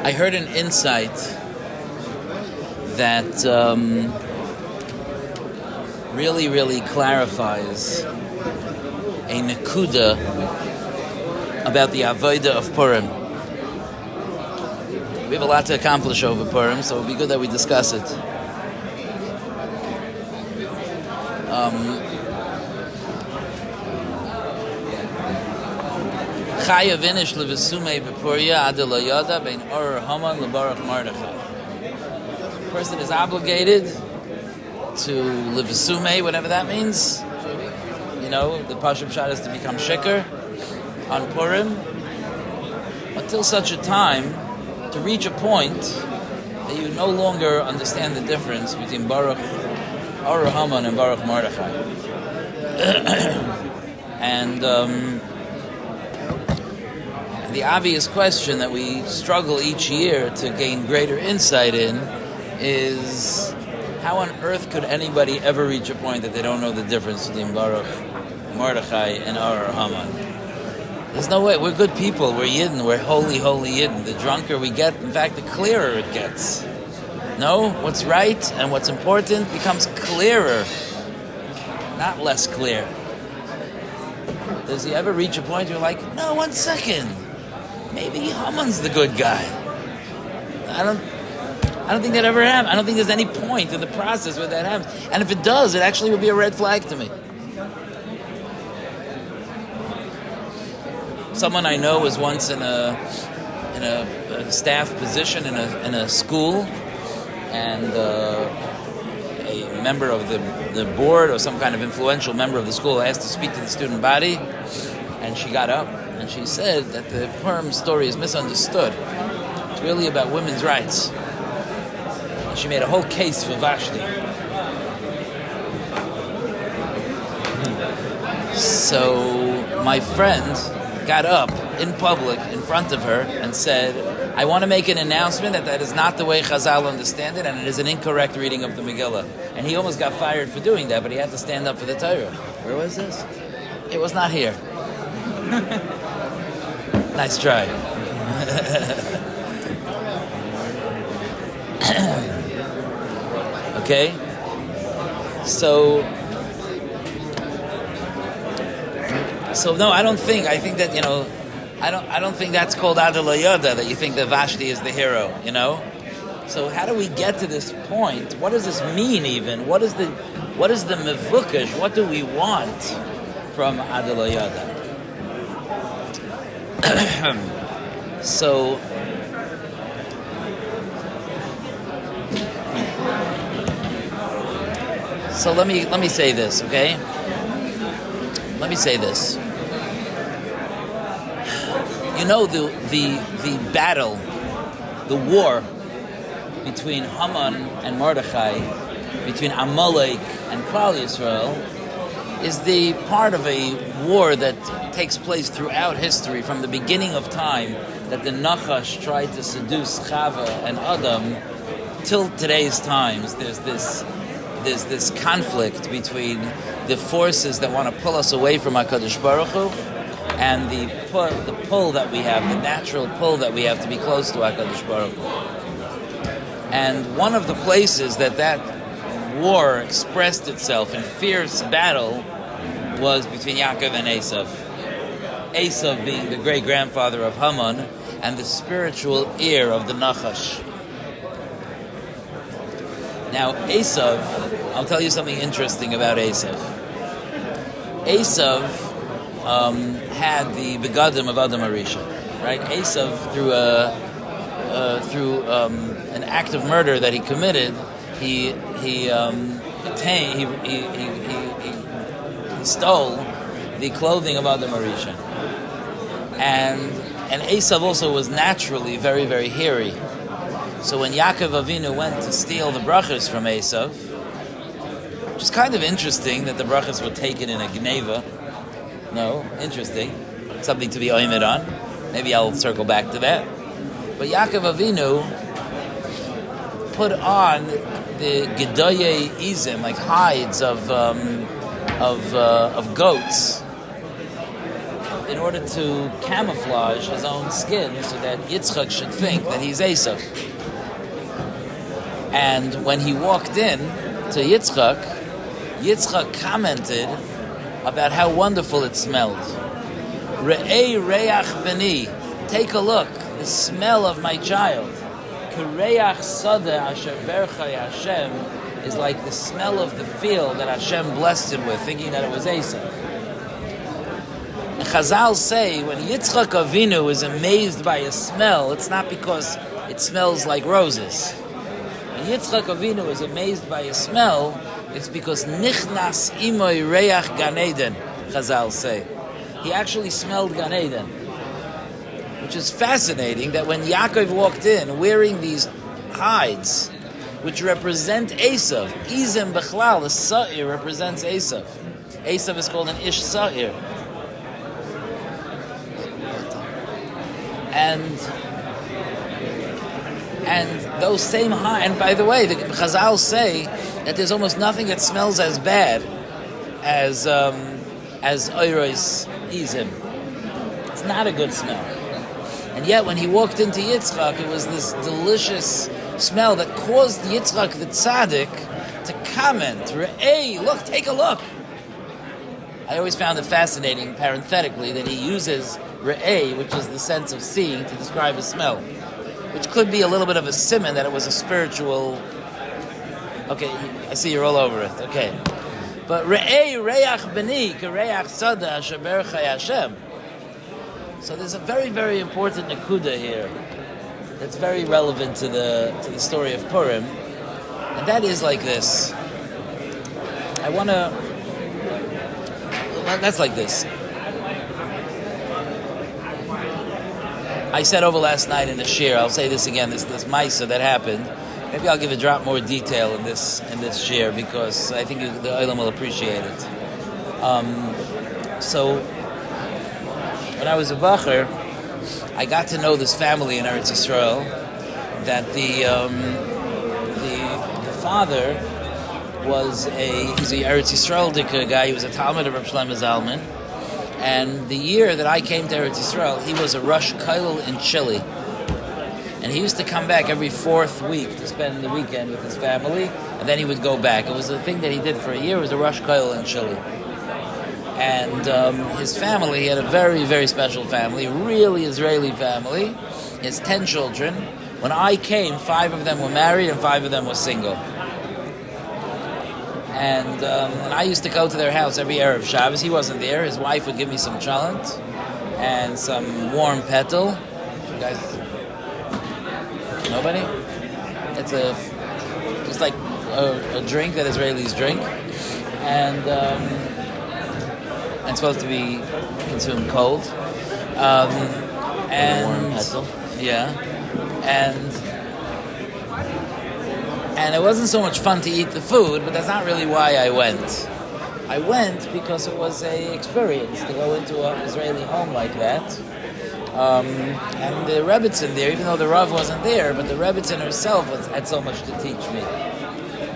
I heard an insight that really, really clarifies a nekuda about the avodah of Purim. We have a lot to accomplish over Purim, so it would be good that we discuss it. Chaya vinish levesume bepuria adela yada bein Baruch Haman leBaruch Mordechai. The person is obligated to levesume, whatever that means. You know, the Pashup Shad is to become shikr on Purim until such a time to reach a point that you no longer understand the difference between Baruch Haman and Baruch Mordechai. And the obvious question that we struggle each year to gain greater insight in is, how on earth could anybody ever reach a point that they don't know the difference between Baruch Mordechai and Baruch Haman? There's no way. We're good people. We're Yidden. We're holy Yidden. The drunker we get, in fact, the clearer it gets. No? What's right and what's important becomes clearer, not less clear. Does he ever reach a point where you're like, no, 1 second, maybe Haman's the good guy? I don't think that ever happens. I don't think there's any point in the process where that happens. And if it does, it actually would be a red flag to me. Someone I know was once in a staff position in a school, and a member of the board or some kind of influential member of the school asked to speak to the student body, and she got up and she said that the Purim story is misunderstood. It's really about women's rights. And she made a whole case for Vashti. So my friend got up in public in front of her and said, I want to make an announcement that is not the way Chazal understand it, and it is an incorrect reading of the Megillah. And he almost got fired for doing that, but he had to stand up for the Torah. Where was this? It was not here. Nice try. Okay? So no, I think that, I don't think that's called Adela Yoda, that you think that Vashti is the hero, So how do we get to this point? What does this mean even? What is the mevukash? What do we want from Adela Yoda? So let me say this, okay? Let me say this. The battle, the war between Haman and Mordechai, between Amalek and Klal Yisrael, is the part of a war that takes place throughout history, from the beginning of time, that the Nachash tried to seduce Chava and Adam, till today's times. There's this conflict between the forces that want to pull us away from HaKadosh Baruch Hu, and the pull that we have, the natural pull that we have to be close to HaKadosh Baruch Hu. And one of the places that war expressed itself in fierce battle was between Yaakov and Esav. Esav being the great-grandfather of Haman and the spiritual heir of the Nachash. Now, Esav, I'll tell you something interesting about Esav. Esav had the begadim of Adam Arisha, right? Esav, through an act of murder that he committed, he stole the clothing of Adam Arisha, and Esav also was naturally very, very hairy. So when Yaakov Avinu went to steal the brachas from Esav, which is kind of interesting that the brachas were taken in a gneva. No, interesting. Something to be oimed on. Maybe I'll circle back to that. But Yaakov Avinu put on the gedoye izim, like hides of goats, in order to camouflage his own skin so that Yitzchak should think that he's Esav. And when he walked in to Yitzchak, Yitzchak commented about how wonderful it smelled. Re'ei reach beni, take a look, the smell of my child. Kereach sadeh asher berchai Hashem is like the smell of the field that Hashem blessed him with, thinking that it was Esav. And Chazal say when Yitzchak Avinu is amazed by a smell, it's not because it smells like roses. When Yitzchak Avinu is amazed by a smell, it's because nichnas imoy reach Gan Eden, Chazal say. He actually smelled Gan Eden. Which is fascinating that when Yaakov walked in wearing these hides, which represent Esav, Izem Bechlal, the Sa'ir represents Esav. Esav is called an Ish Sa'ir. And those same hides, and by the way, the Chazal say that there's almost nothing that smells as bad as Oiros Izem. It's not a good smell. And yet, when he walked into Yitzchak, it was this delicious smell that caused Yitzchak the tzaddik to comment, "Hey, look, take a look." I always found it fascinating, parenthetically, that he uses re'eh, which is the sense of seeing, to describe a smell, which could be a little bit of a simon that it was a spiritual. Okay, I see you're all over it. Okay, but re'eh reach beni kereach sada asher berchai Hashem. So there's a very, very important nakuda here that's very relevant to the story of Purim, and that is like this. That's like this. I said over last night in the shir, I'll say this again, this Maisa that happened. Maybe I'll give a drop more detail in this shir because I think the Olam will appreciate it. So when I was a bacher, I got to know this family in Eretz Yisrael. That the father he's a Eretz Yisrael guy. He was a Talmud of Reb Shlomo Zalman. And the year that I came to Eretz Yisrael, he was a Rosh Kollel in Chile. And he used to come back every fourth week to spend the weekend with his family, and then he would go back. It was the thing that he did for a year. It was a Rosh Kollel in Chile. And his family, he had a very, very special family, a really Israeli family. He has 10 children. When I came, 5 of them were married and 5 of them were single. And I used to go to their house every Erev Shabbos. He wasn't there. His wife would give me some chalent and some warm petal. You guys, nobody? It's just like a drink that Israelis drink. And it's supposed to be consumed cold. And yeah, and it wasn't so much fun to eat the food, but that's not really why I went. I went because it was an experience to go into an Israeli home like that. And the Rebbitzin there, even though the Rav wasn't there, but the Rebbitzin herself had so much to teach me.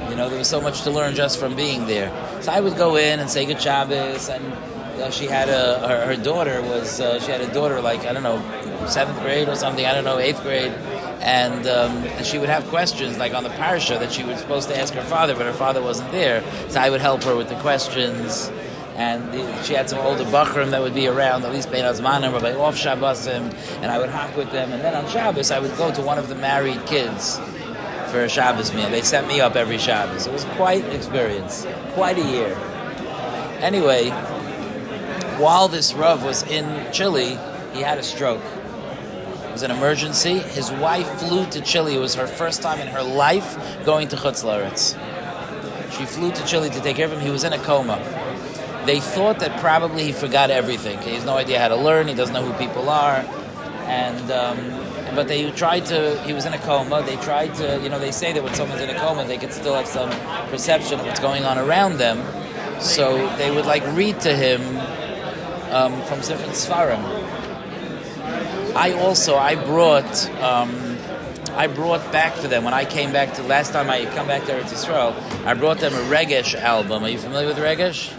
You know, there was so much to learn just from being there. So I would go in and say Good Shabbos, and she had her daughter was she had a daughter like, I don't know, 7th grade or something, I don't know, 8th grade, and she would have questions like on the parasha that she was supposed to ask her father, but her father wasn't there, so I would help her with the questions. And she had some older bachrim that would be around, at least Bein Azmanim, Rabbi off Shabbosim, and I would hop with them. And then on Shabbos, I would go to one of the married kids for a Shabbos meal. They set me up every Shabbos. It was quite an experience, quite a year. Anyway, while this Rav was in Chile, he had a stroke. It was an emergency. His wife flew to Chile. It was her first time in her life going to Chutz La'aretz. She flew to Chile to take care of him. He was in a coma. They thought that probably he forgot everything. He has no idea how to learn. He doesn't know who people are. But they tried to, he was in a coma. They tried to, they say that when someone's in a coma, they could still have some perception of what's going on around them. So they would read to him from different Sfarim. I brought back for them, when I came back last time I come back to Eretz Yisrael, I brought them a Regesh album. Are you familiar with Regesh?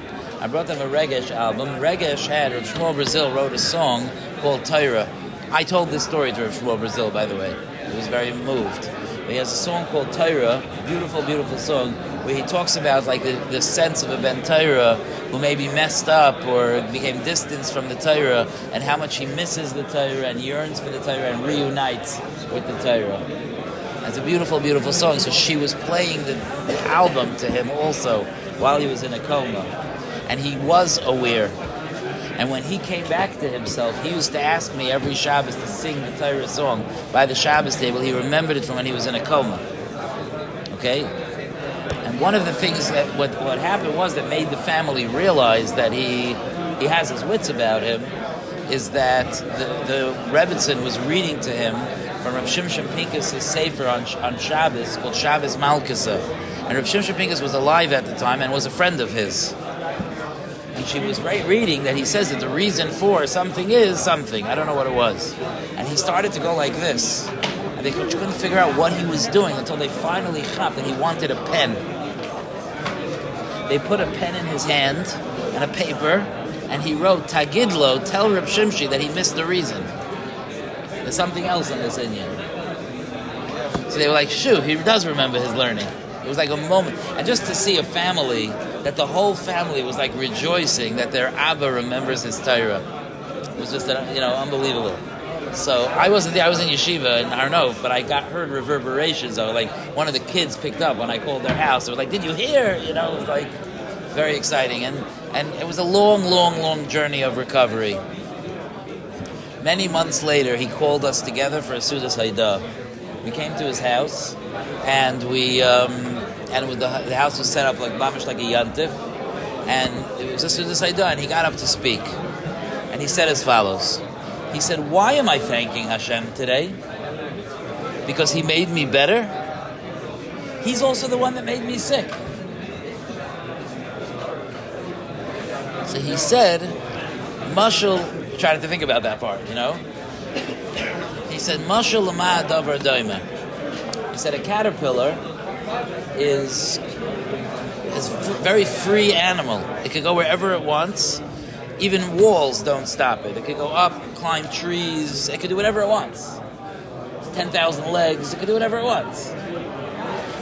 I brought them a Regesh album. Regesh had, Rav Shmuel Brazil wrote a song called Torah. I told this story to Rav Shmuel Brazil, by the way. He was very moved. But he has a song called Torah, beautiful, beautiful song, where he talks about like the sense of a Ben Torah who maybe messed up or became distanced from the Torah, and how much he misses the Torah and yearns for the Torah and reunites with the Torah. It's a beautiful, beautiful song. So she was playing the album to him also while he was in a coma. And he was aware. And when he came back to himself, he used to ask me every Shabbos to sing the Torah song by the Shabbos table. He remembered it from when he was in a coma. Okay? And one of the things that what happened was that made the family realize that he has his wits about him is that the Rebbitzin was reading to him from Rav Shimshon Pincus' Sefer on Shabbos called Shabbos Malkasa. And Rav Shimshon Pincus was alive at the time and was a friend of his. And she was reading that he says that the reason for something is something. I don't know what it was. And he started to go like this. And they couldn't figure out what he was doing until they finally chopped and he wanted a pen. They put a pen in his hand and a paper, and he wrote, Tagidlo, tell Reb Shimshi that he missed the reason. There's something else in this Inyan. So they were like, shoot, he does remember his learning. It was like a moment. And just to see a family, that the whole family was like rejoicing that their Abba remembers his Torah. It was just, unbelievable. So I wasn't there, I was in yeshiva in Arnov, but I heard reverberations of like one of the kids picked up when I called their house. They were like, did you hear? It was like very exciting. And it was a long, long, long journey of recovery. Many months later, he called us together for a Sudas Haidah. We came to his house, and the house was set up like mamish like a yantif, and it was a Sudas Haidah, and he got up to speak, and he said as follows. He said, why am I thanking Hashem today? Because he made me better? He's also the one that made me sick. So he said, Mashal, trying to think about that part, He said, Mashal lama davar doima. He said, a caterpillar is a very free animal. It can go wherever it wants. Even walls don't stop it. It could go up, climb trees. It could do whatever it wants. 10,000 legs. It could do whatever it wants.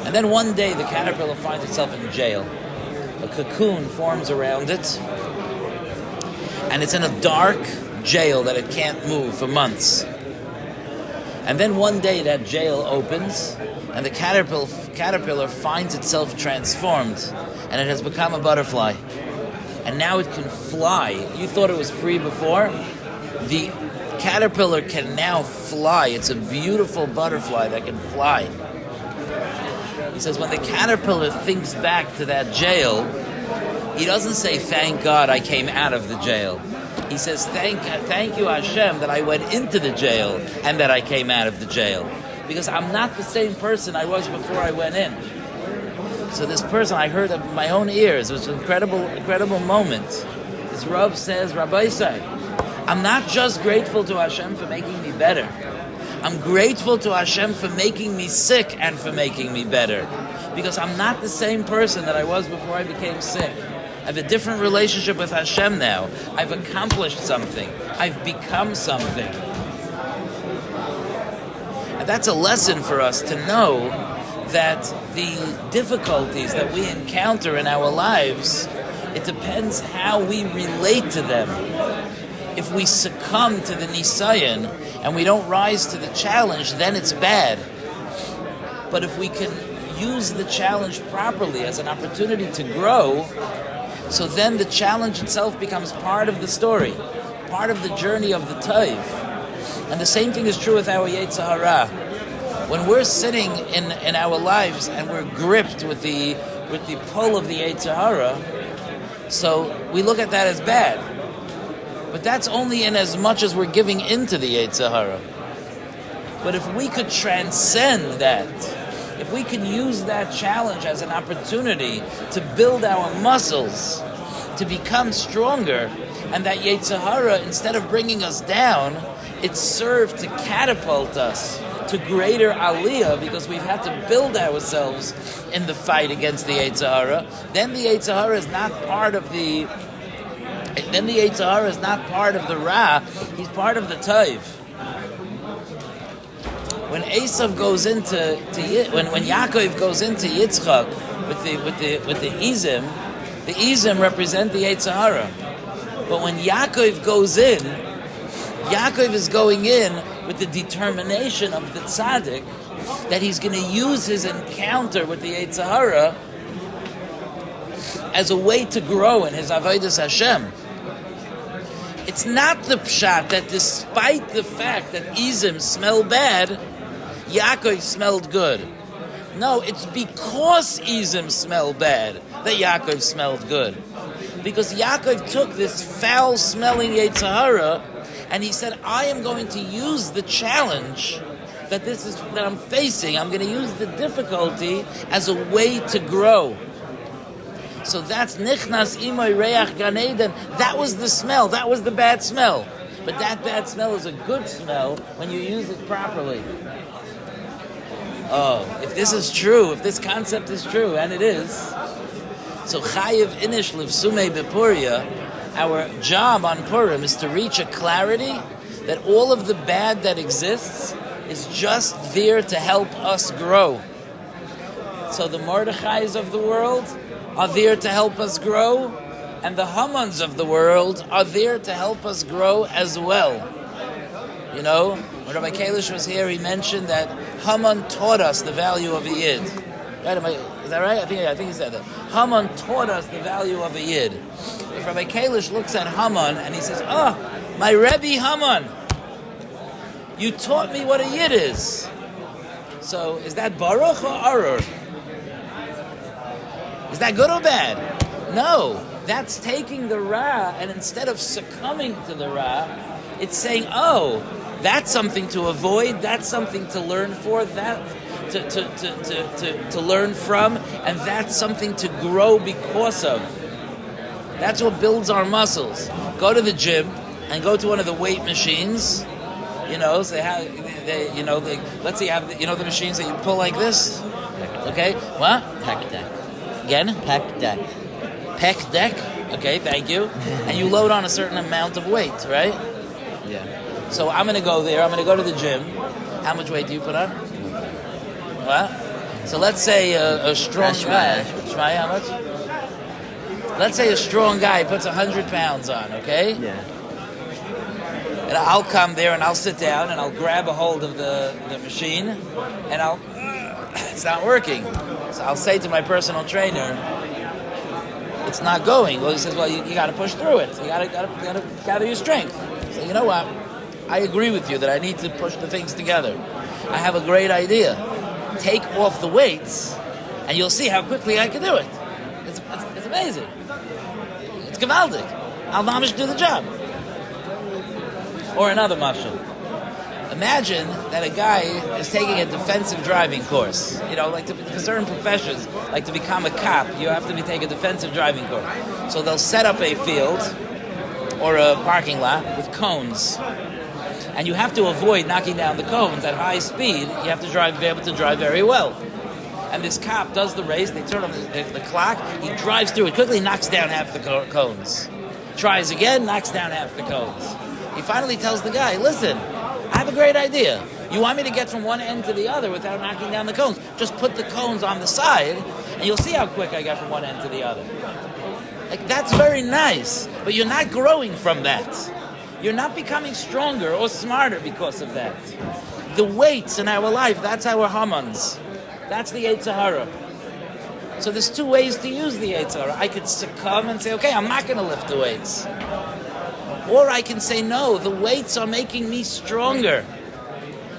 And then one day, the caterpillar finds itself in jail. A cocoon forms around it. And it's in a dark jail that it can't move for months. And then one day, that jail opens, and the caterpillar finds itself transformed. And it has become a butterfly. And now it can fly. You thought it was free before? The caterpillar can now fly. It's a beautiful butterfly that can fly. He says when the caterpillar thinks back to that jail, he doesn't say, thank God I came out of the jail. He says, thank you Hashem that I went into the jail and that I came out of the jail. Because I'm not the same person I was before I went in. So this person, I heard of my own ears. It was an incredible moment. This Rav says, Rabbi Sonnenschein, I'm not just grateful to Hashem for making me better. I'm grateful to Hashem for making me sick and for making me better. Because I'm not the same person that I was before I became sick. I have a different relationship with Hashem now. I've accomplished something. I've become something. And that's a lesson for us to know that the difficulties that we encounter in our lives, it depends how we relate to them. If we succumb to the nisayon and we don't rise to the challenge, then it's bad. But if we can use the challenge properly as an opportunity to grow, so then the challenge itself becomes part of the story, part of the journey of the Taiv. And the same thing is true with our Yetzer Hara. When we're sitting in our lives and we're gripped with the pull of the Yetzer Hara, so we look at that as bad. But that's only in as much as we're giving into the Yetzer Hara. But if we could transcend that, if we can use that challenge as an opportunity to build our muscles, to become stronger, and that Yetzer Hara, instead of bringing us down, it served to catapult us to greater aliyah, because we've had to build ourselves in the fight against the Yetzer Hara, then the Yetzer Hara is not part of the then the Yetzer Hara is not part of the Ra, he's part of the Tov. When Esav goes into when Yaakov goes into Yitzchak with the Izim represent the Yetzer Hara. But when Yaakov goes in, Yaakov is going in with the determination of the tzaddik that he's going to use his encounter with the Yetzer Hara as a way to grow in his avodas Hashem. It's not the pshat that despite the fact that Izim smell bad, Yaakov smelled good. No, it's because Izim smell bad that Yaakov smelled good. Because Yaakov took this foul-smelling Yetzer Hara and he said, I am going to use the challenge that I'm facing. I'm going to use the difficulty as a way to grow. So that's Nichnas Imoy Reach Gan Eden. That was the smell. That was the bad smell. But that bad smell is a good smell when you use it properly. Oh, if this is true, if this concept is true, and it is, so Chayiv Inish Livsume Bepuria, our job on Purim is to reach a clarity that all of the bad that exists is just there to help us grow. So the Mordechais of the world are there to help us grow, and the Hamans of the world are there to help us grow as well. You know, when Rabbi Kalish was here, he mentioned that Haman taught us the value of a Yid. Right? Is that right? I think he said that. Haman taught us the value of a Yid. If Rabbi Kalish looks at Haman and he says, my Rebbe Haman, you taught me what a Yid is. So, is that Baruch or Arur? Is that good or bad? No. That's taking the Ra, and instead of succumbing to the Ra, it's saying, that's something to avoid, that's something to learn for, that to learn from, and that's something to grow because of. That's what builds our muscles. Go to the gym and go to one of the weight machines. You know, so let's say you have the machines that you pull like this. Okay, what? Pec deck. Again? Pec deck. Pec deck. Okay, thank you. And you load on a certain amount of weight, right? Yeah. So I'm going to go there. I'm going to go to the gym. How much weight do you put on? What? So let's say a strong guy. Try how much? Let's say a strong guy puts 100 pounds on, okay? Yeah. And I'll come there and I'll sit down and I'll grab a hold of the machine and it's not working. So I'll say to my personal trainer, it's not going. Well, he says, well, you got to push through it. You got to gather your strength. So you know what? I agree with you that I need to push the things together. I have a great idea. Take off the weights, and you'll see how quickly I can do it. It's amazing. It's gewaldig. I'll mamish do the job. Or another mashal. Imagine that a guy is taking a defensive driving course. You know, like for certain professions, like to become a cop, you have to take a defensive driving course. So they'll set up a field or a parking lot with cones. And you have to avoid knocking down the cones at high speed. You have to be able to drive very well. And this cop does the race. They turn on the clock. He drives through it quickly, knocks down half the cones. Tries again, knocks down half the cones. He finally tells the guy, listen, I have a great idea. You want me to get from one end to the other without knocking down the cones? Just put the cones on the side, and you'll see how quick I get from one end to the other. Like, that's very nice, but you're not growing from that. You're not becoming stronger or smarter because of that. The weights in our life, that's our Hamans. That's the Yetzer Hara. So there's two ways to use the Yetzer Hara. I could succumb and say, okay, I'm not going to lift the weights. Or I can say, no, the weights are making me stronger.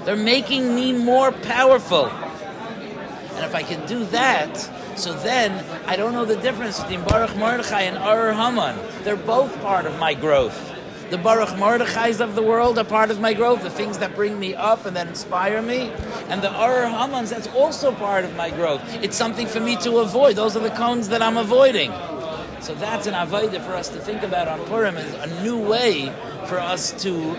They're making me more powerful. And if I can do that, so then I don't know the difference between Baruch Mordechai and Baruch Haman. They're both part of my growth. The Baruch Mordechais of the world are part of my growth, the things that bring me up and that inspire me. And the Baruch Hamans, that's also part of my growth. It's something for me to avoid. Those are the cones that I'm avoiding. So that's an avodah for us to think about on Purim, is a new way for us to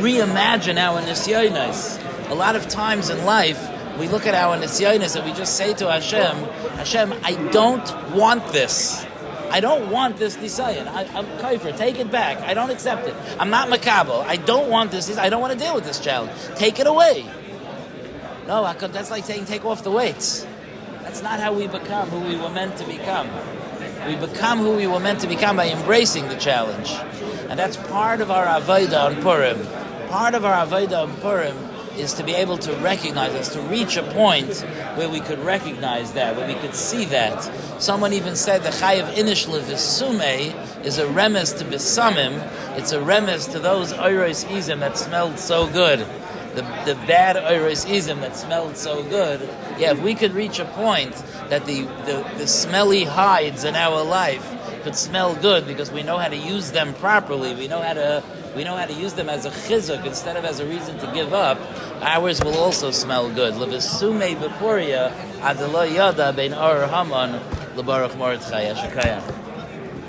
reimagine our nisyonos. A lot of times in life, we look at our nisyonos and we just say to Hashem, I don't want this. I don't want this nisayon. I'm kaifer. Take it back. I don't accept it. I'm not makabel. I don't want this. I don't want to deal with this challenge. Take it away. No, that's like saying take off the weights. That's not how we become who we were meant to become. We become who we were meant to become by embracing the challenge. And that's part of our avodah on Purim. Part of our avodah on Purim is to be able to recognize us, to reach a point where we could recognize that, where we could see that. Someone even said the chayav inish levisumei is a remes to besamim. It's a remes to those oiros izim that smelled so good. The bad oiros izim that smelled so good. Yeah, if we could reach a point that the smelly hides in our life could smell good because we know how to use them properly, we know how to use them as a chizuk instead of as a reason to give up, ours will also smell good. Levisumei bepuria adelo yada bein Baruch Haman leBaruch Mordechai Ashakaya.